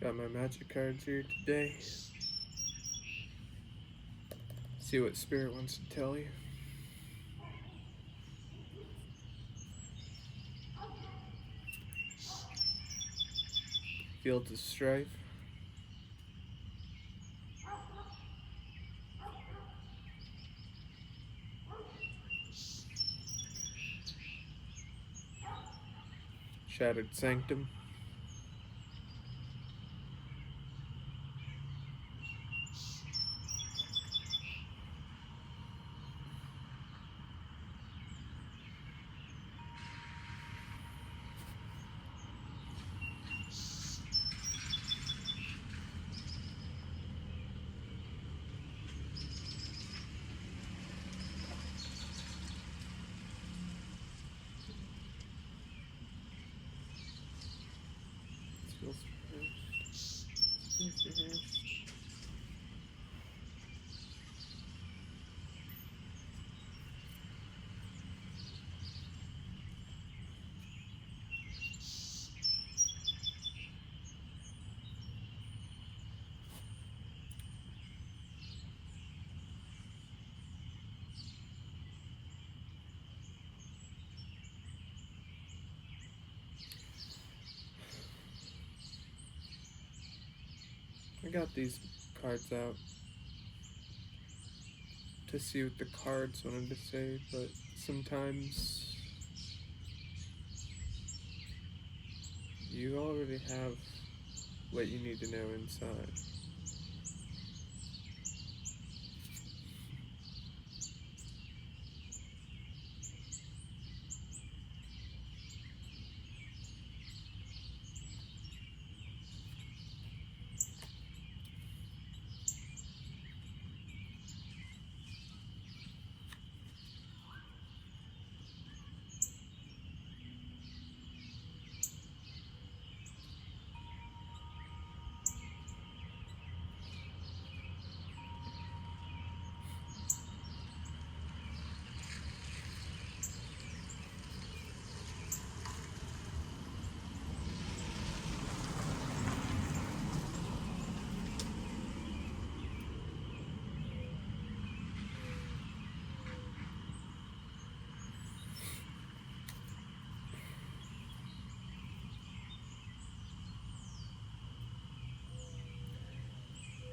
Got my magic cards here today. See what Spirit wants to tell you. Fields of Strife. Shattered Sanctum. I got these cards out to see what the cards wanted to say, but sometimes you already have what you need to know inside.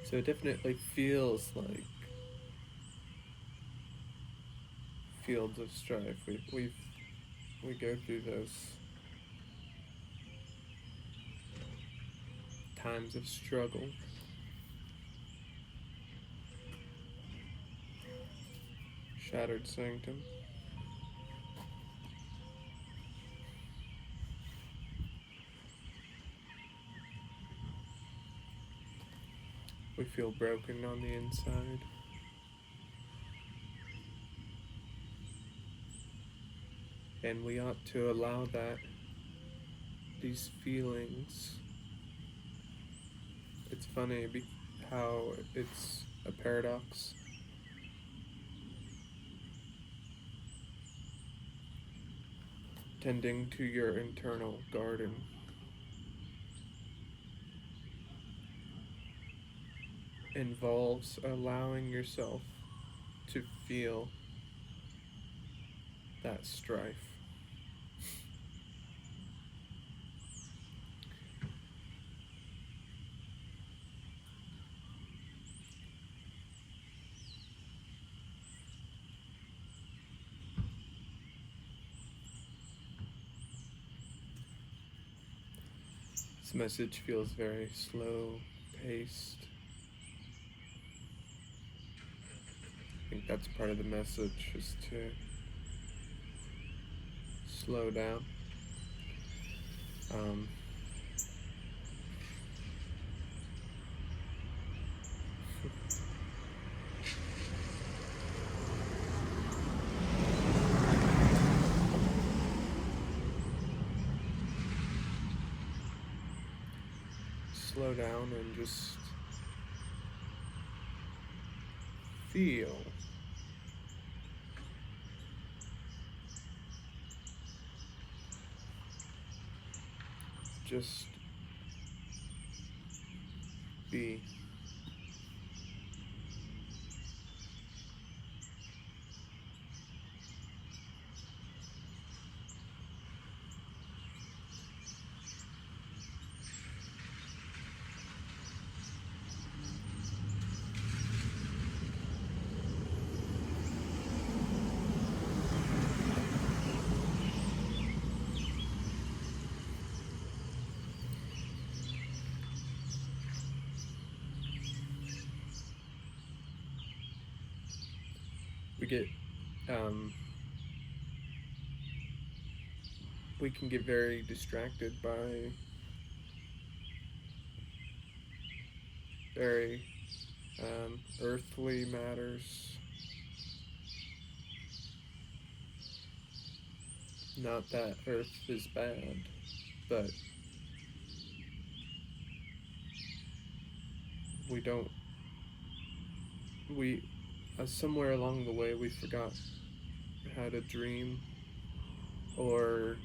So it definitely feels like Fields of Strife. We go through those times of struggle. Shattered Sanctum. We feel broken on the inside. And we ought to allow that, these feelings. It's funny how it's a paradox. Tending to your internal garden. Involves allowing yourself to feel that strife. This message feels very slow paced. I think that's part of the message, is to slow down. Slow down and just feel. Just be. We get we can get very distracted by very earthly matters. Not that earth is bad, but we don't, we, somewhere along the way, we forgot how to dream, or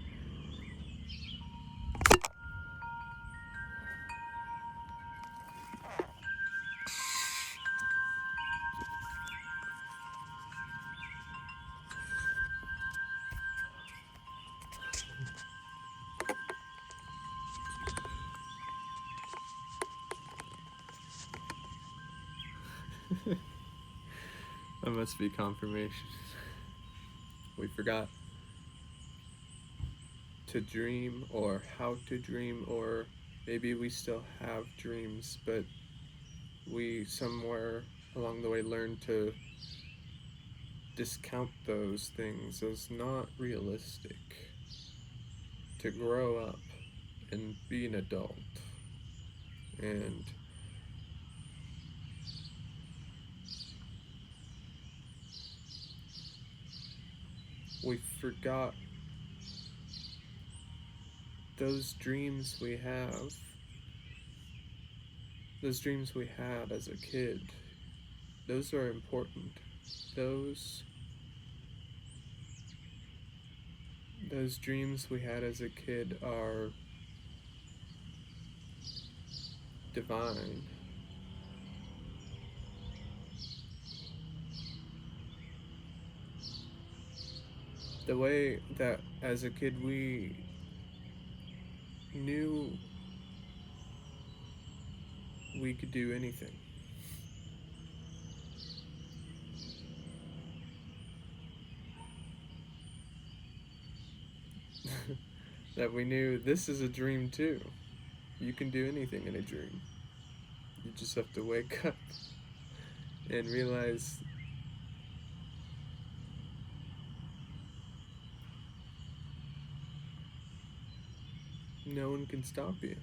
that must be confirmation. We forgot to dream, or how to dream, or maybe we still have dreams, but we somewhere along the way learned to discount those things as not realistic, to grow up and be an adult. And we forgot those dreams we have, those dreams we had as a kid. Those are important. Those dreams we had as a kid are divine. The way that as a kid we knew we could do anything. That we knew this is a dream too. You can do anything in a dream. You just have to wake up and realize no one can stop you.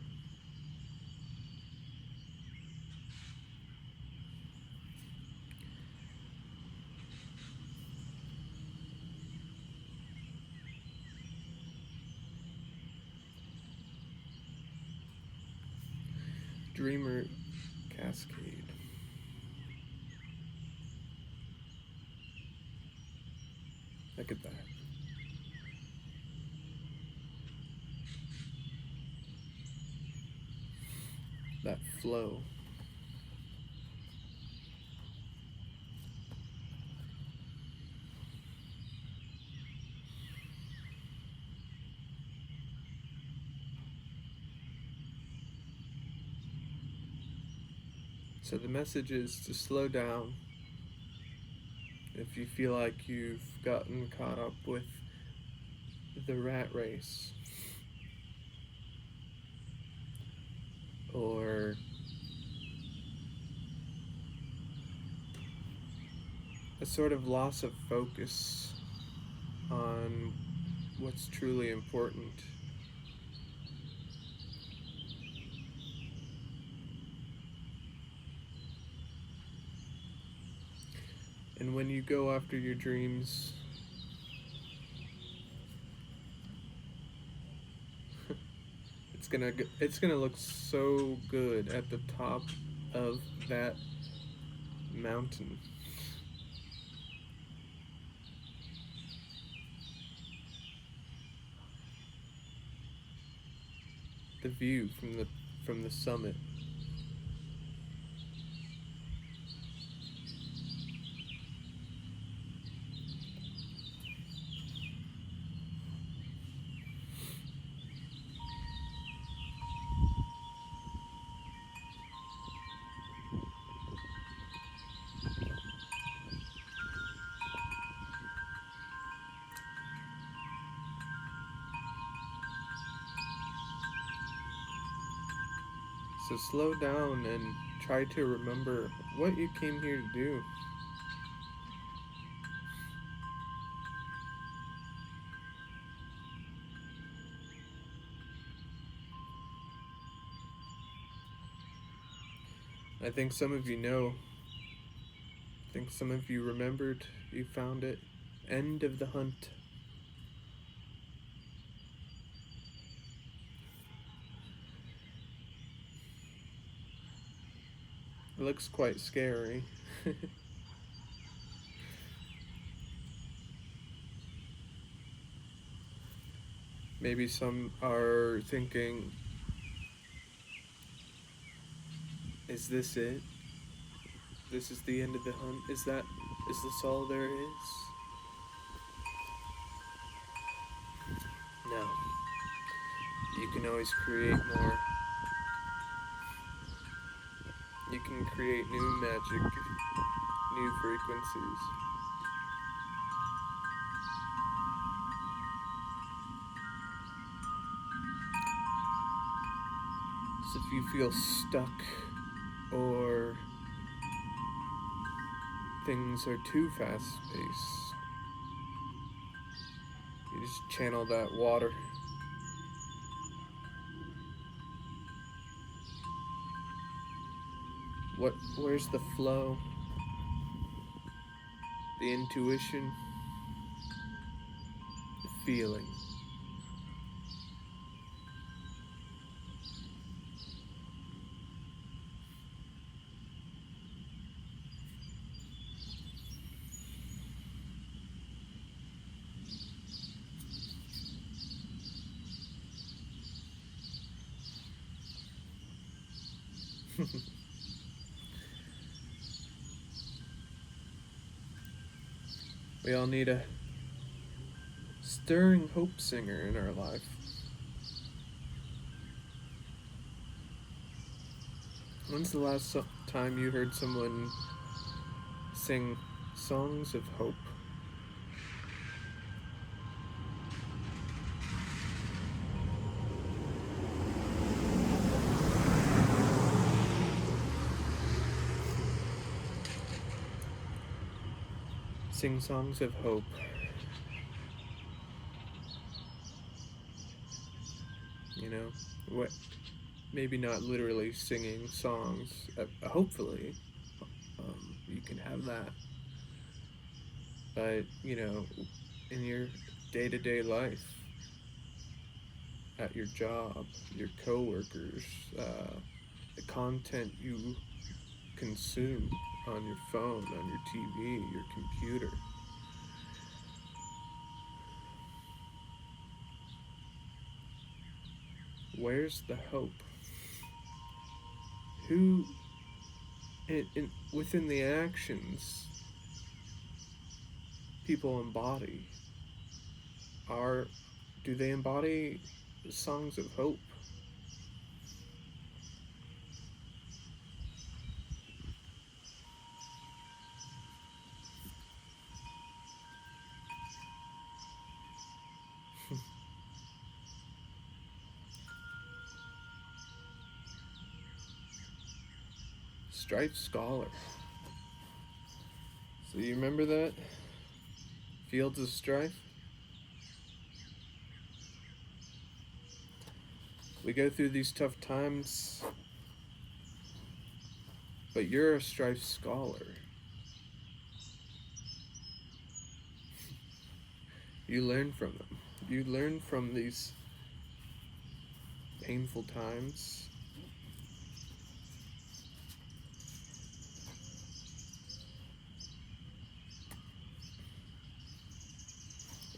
Dreamer Cascade. Look at that. That flow. So the message is to slow down. If you feel like you've gotten caught up with the rat race, or a sort of loss of focus on what's truly important, and when you go after your dreams, it's gonna look so good at the top of that mountain. The view from the summit. So slow down and try to remember what you came here to do. I think some of you know. I think some of you remembered. You found it. End of the hunt. It looks quite scary. Maybe some are thinking, is this it? This is the end of the hunt? Is this all there is? No. You can always create more. You can create new magic, new frequencies. So if you feel stuck or things are too fast paced, you just channel that water. Where's the flow? The intuition? The feeling? We all need a stirring hope singer in our life. When's the last time you heard someone sing songs of hope? Sing songs of hope. You know, what? Maybe not literally singing songs. Hopefully, you can have that. But in your day-to-day life, at your job, your coworkers, the content you consume on your phone, on your TV, your computer. Where's the hope? Who, within the actions people embody, do they embody songs of hope? Strife Scholar. So you remember that? Fields of Strife? We go through these tough times, but you're a Strife Scholar. You learn from them. You learn from these painful times.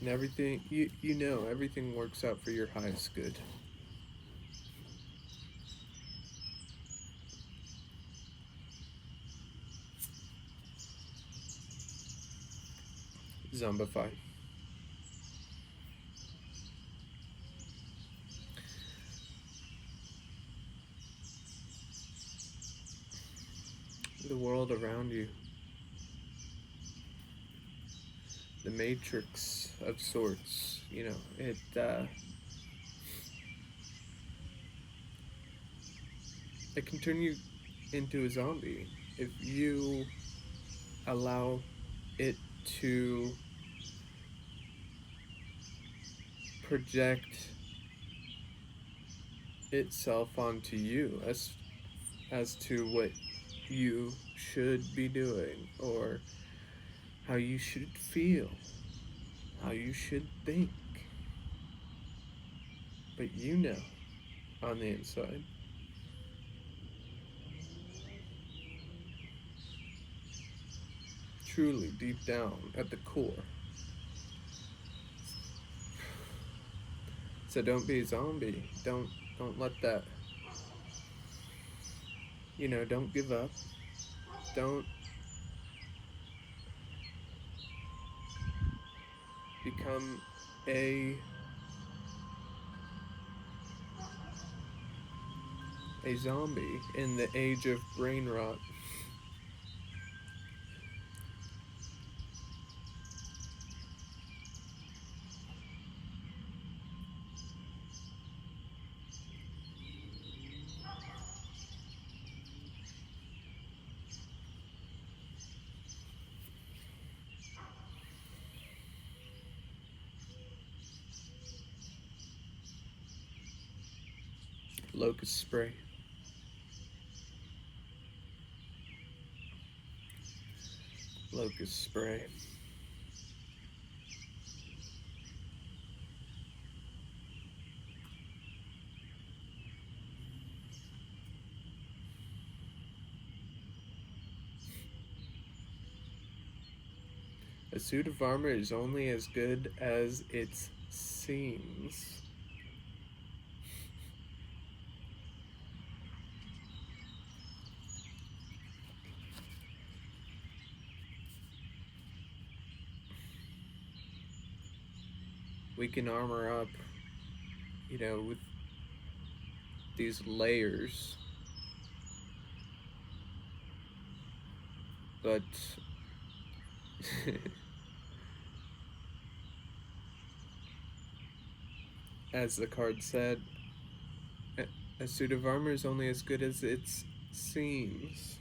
And everything, everything works out for your highest good. Zombify. The world around you. The matrix of sorts, it can turn you into a zombie if you allow it to project itself onto you as to what you should be doing, or how you should feel, how you should think. But you know on the inside. Truly deep down at the core. So don't be a zombie. Don't let that, don't give up. Don't become a zombie in the age of brain rot. Locust spray. Locust spray. A suit of armor is only as good as its seams. We can armor up, with these layers, but as the card said, a suit of armor is only as good as its seams.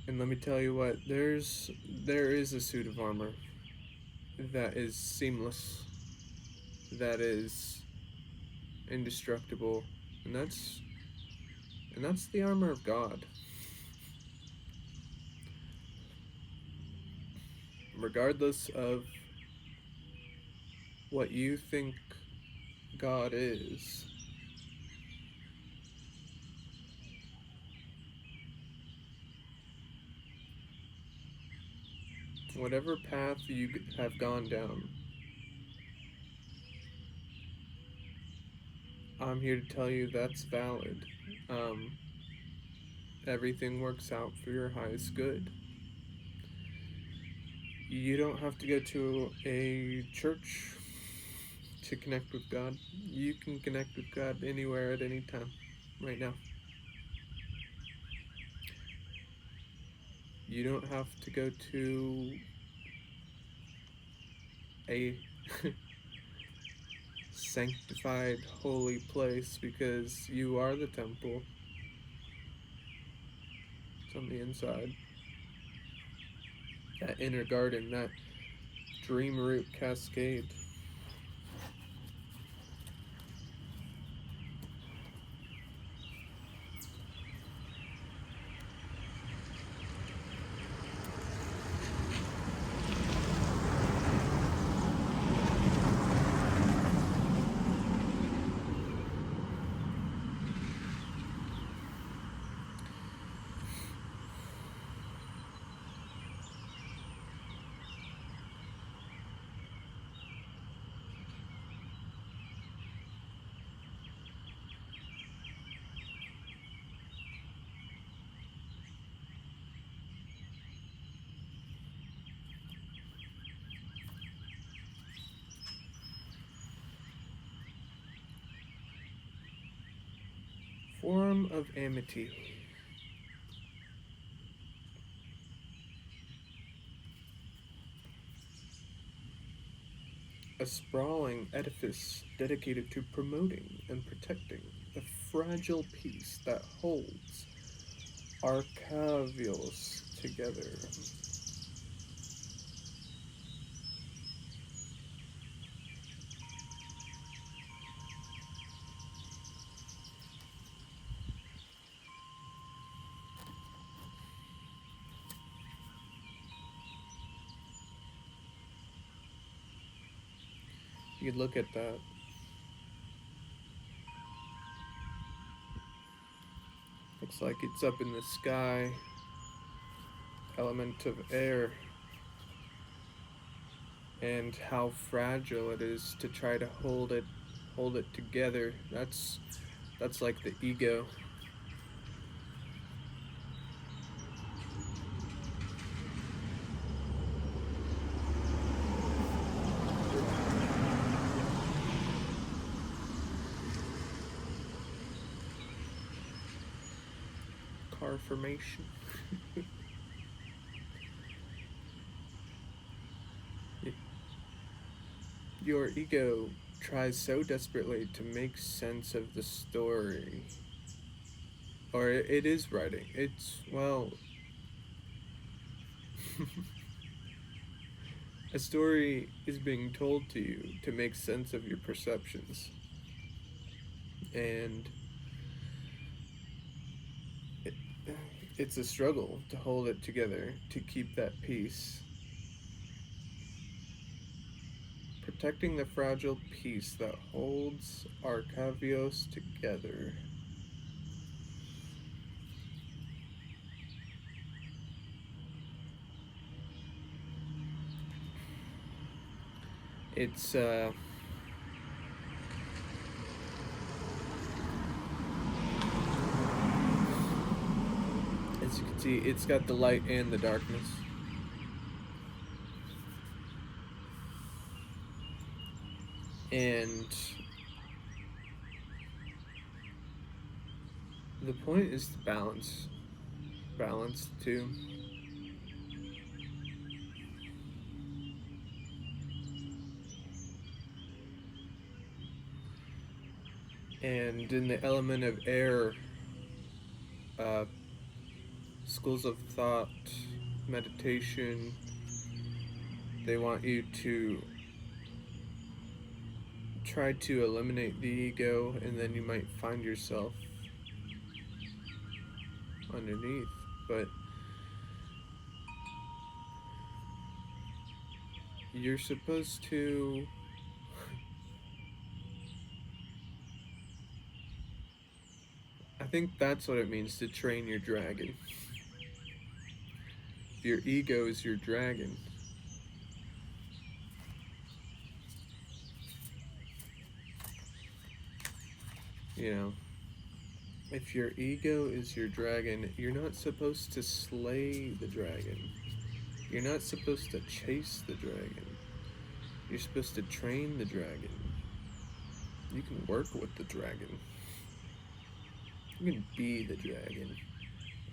And let me tell you what, there is a suit of armor that is seamless, that is indestructible, and that's the armor of God. Regardless of what you think God is, whatever path you have gone down, I'm here to tell you that's valid. Everything works out for your highest good. You don't have to go to a church to connect with God. You can connect with God anywhere at any time, right now. You don't have to go to a sanctified, holy place, because you are the temple. It's on the inside. That inner garden, that dream root cascade. Form of amity. a sprawling edifice dedicated to promoting and protecting the fragile peace that holds Arcavios together. You look at that. Looks like it's up in the sky. Element of air. And how fragile it is to try to hold it together. That's like the ego. Car formation. Your ego tries so desperately to make sense of the story. Or it is writing. It's, well, a story is being told to you to make sense of your perceptions. And it, it's a struggle to hold it together, to keep that peace. Protecting the fragile peace that holds Arcavios together. It's, as you can see, it's got the light and the darkness. And the point is to balance. Balance too. And in the element of air, uh, schools of thought, meditation, they want you to try to eliminate the ego, and then you might find yourself underneath. But you're supposed to I think that's what it means to train your dragon. If your ego is your dragon, you know, if your ego is your dragon, you're not supposed to slay the dragon. You're not supposed to chase the dragon. You're supposed to train the dragon. You can work with the dragon. You can be the dragon.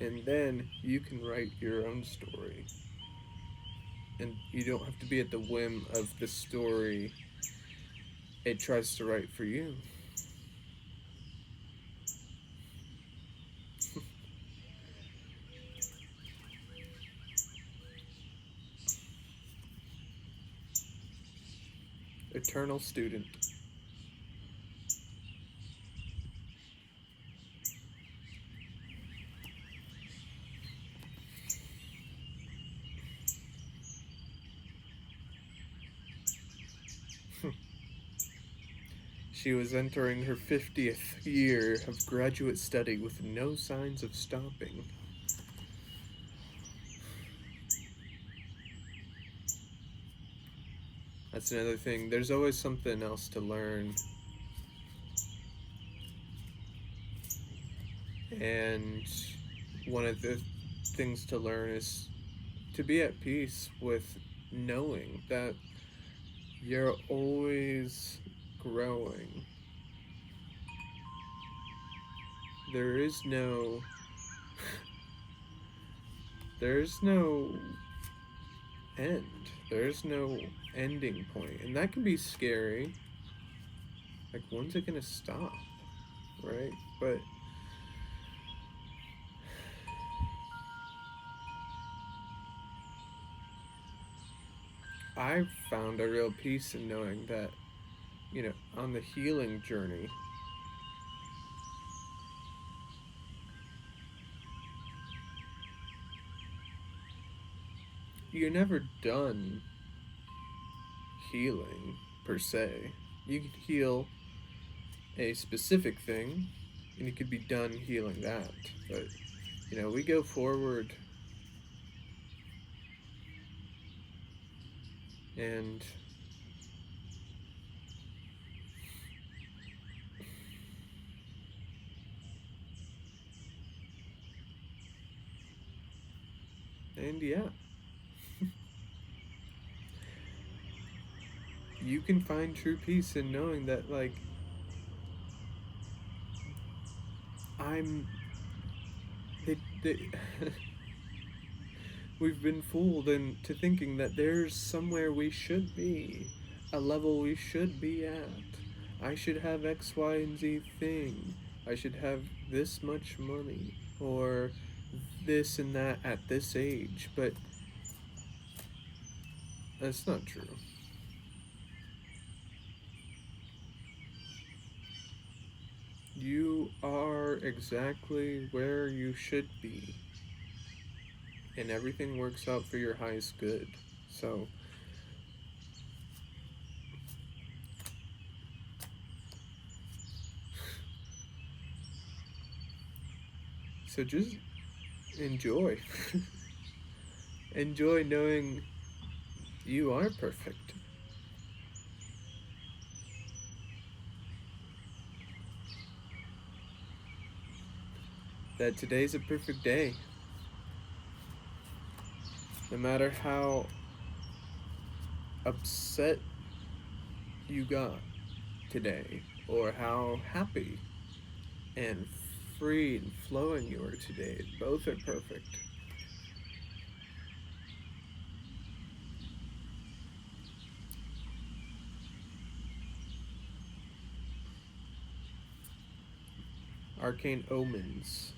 And then you can write your own story. And you don't have to be at the whim of the story it tries to write for you. Eternal student. She was entering her 50th year of graduate study with no signs of stopping. That's another thing. There's always something else to learn. And one of the things to learn is to be at peace with knowing that you're always growing. There is no end. There's no ending point. And that can be scary. Like, when's it gonna stop? Right? But I've found a real peace in knowing that, on the healing journey, you're never done healing per se. You can heal a specific thing and you could be done healing that. But, we go forward and yeah, you can find true peace in knowing that, like, I'm they we've been fooled into thinking that there's somewhere we should be, a level we should be at. I should have X, Y, and Z thing. I should have this much money or this and that at this age, but that's not true. You are exactly where you should be, and everything works out for your highest good. So, just enjoy. Enjoy knowing you are perfect. That today's a perfect day. No matter how upset you got today, or how happy and free and flowing you are today, both are perfect. Arcane omens.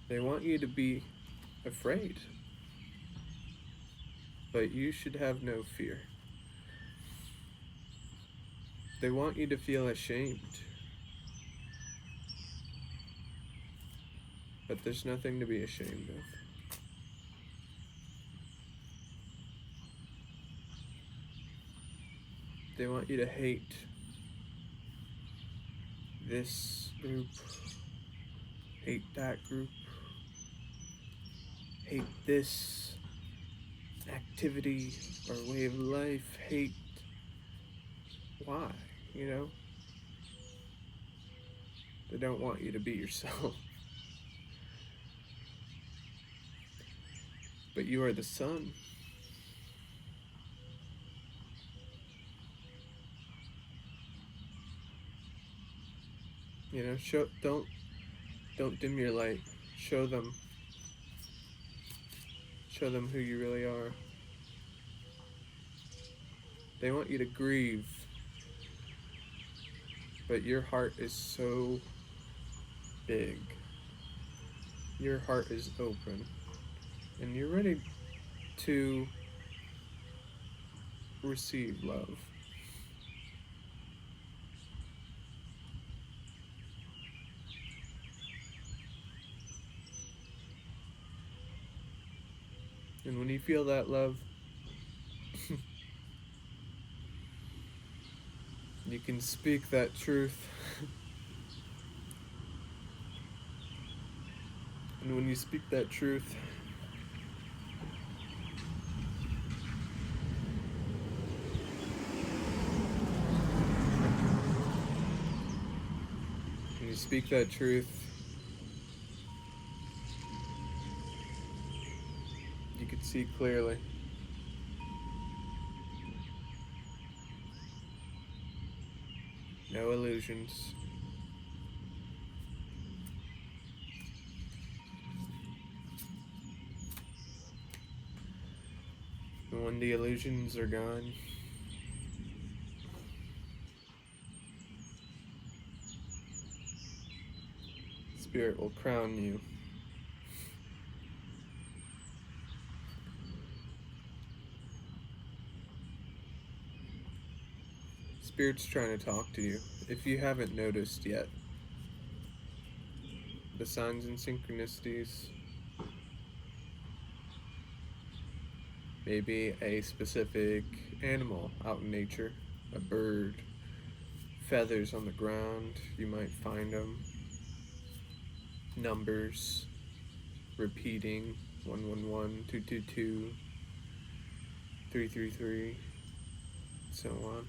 They want you to be afraid, but you should have no fear. They want you to feel ashamed, but there's nothing to be ashamed of. They want you to hate this group, hate that group, hate this activity or way of life, hate why, you know? They don't want you to be yourself. But you are the sun. Don't dim your light. Show them who you really are. They want you to grieve, but your heart is so big. Your heart is open, and you're ready to receive love. And when you feel that love, you can speak that truth. And when you speak that truth, you can see clearly. No illusions. And when the illusions are gone, Spirit will crown you. Spirit's trying to talk to you. If you haven't noticed yet, the signs and synchronicities, maybe a specific animal out in nature, a bird, feathers on the ground, you might find them, numbers repeating 111, 222, 333, so on.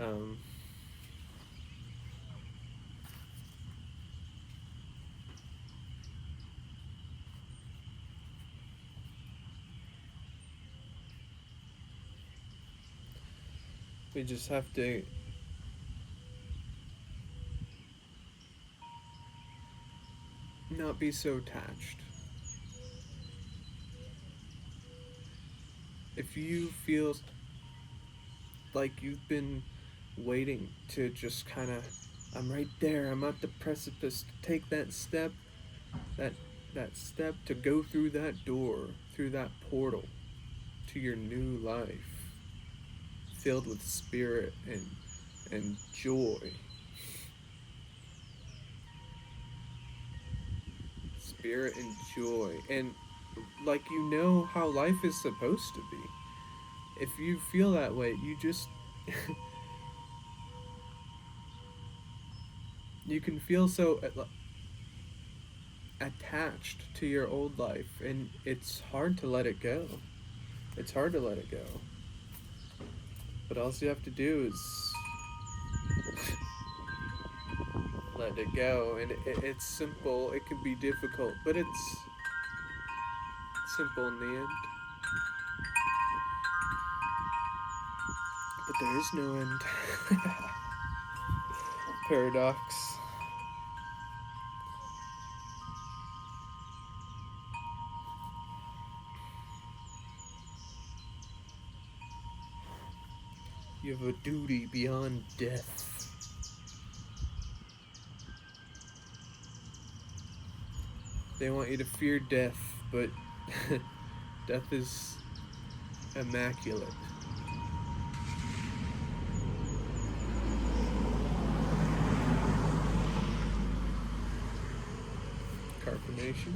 Um, we just have to not be so attached. If you feel like you've been waiting to just kind of, I'm right there, I'm at the precipice to take that step, that that step to go through that door, through that portal to your new life, filled with spirit and joy. Spirit and joy. And like you know how life is supposed to be. If you feel that way, you just you can feel so attached to your old life, and it's hard to let it go. It's hard to let it go. But all you have to do is let it go, and it's simple. It can be difficult, but it's simple in the end. But there is no end. Paradox. You have a duty beyond death. They want you to fear death, but death is immaculate. Carbonation.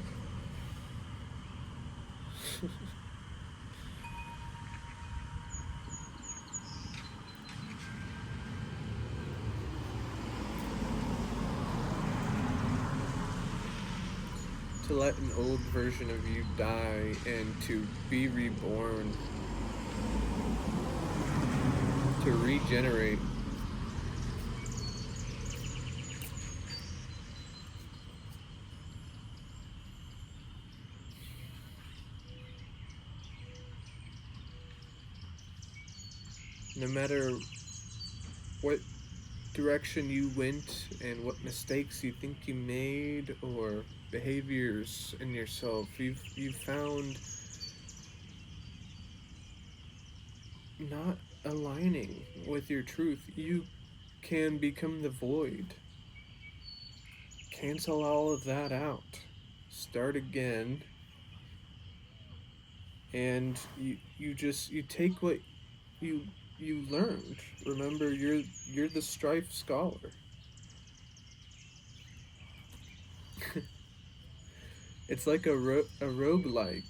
To let an old version of you die and to be reborn, to regenerate. No matter what direction you went and what mistakes you think you made or behaviors in yourself, you've found not aligning with your truth, you can become the void. Cancel all of that out. Start again. And you take what you learned. Remember, you're the Strife Scholar. It's like a roguelike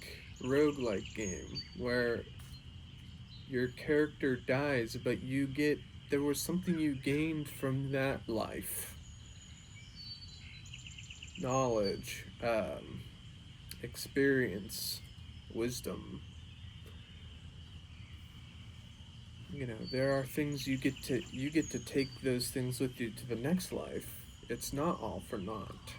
game where your character dies, but there was something you gained from that life. Knowledge, experience, wisdom. You know, there are things you get to take those things with you to the next life. It's not all for naught.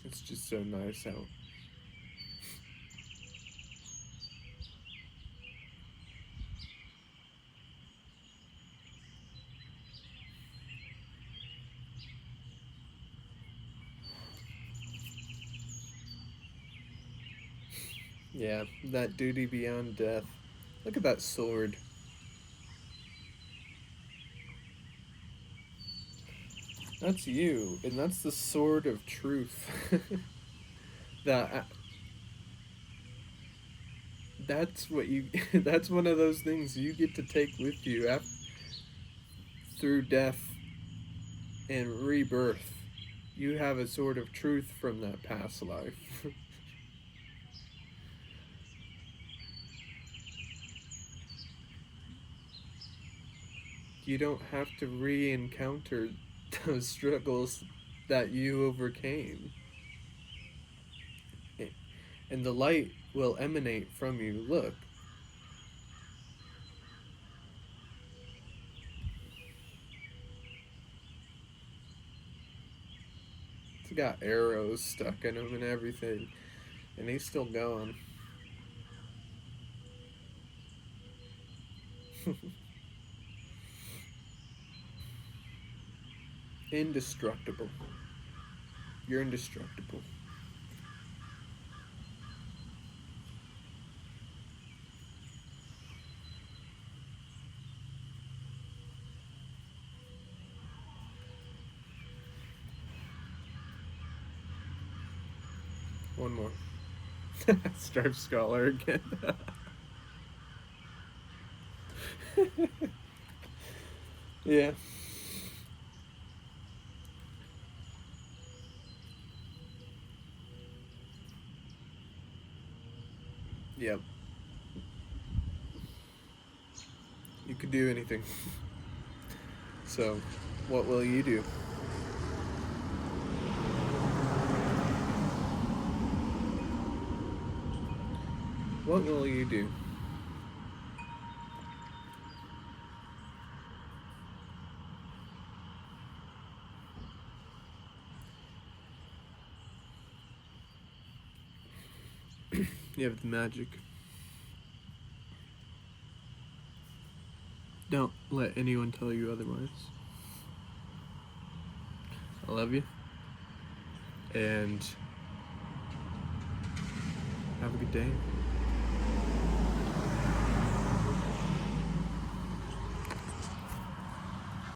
It's just so nice how yeah, that duty beyond death. Look at that sword. That's you, and that's the sword of truth. that that's what you that's one of those things you get to take with you through death and rebirth. You have a sword of truth from that past life. You don't have to re-encounter those struggles that you overcame. And the light will emanate from you. Look, it's got arrows stuck in him and everything, and he's still going. Indestructible. You're indestructible. One more. Stripe Scholar again. Yeah. Yep. You could do anything. So, what will you do? What will you do? You have the magic. Don't let anyone tell you otherwise. I love you. And have a good day.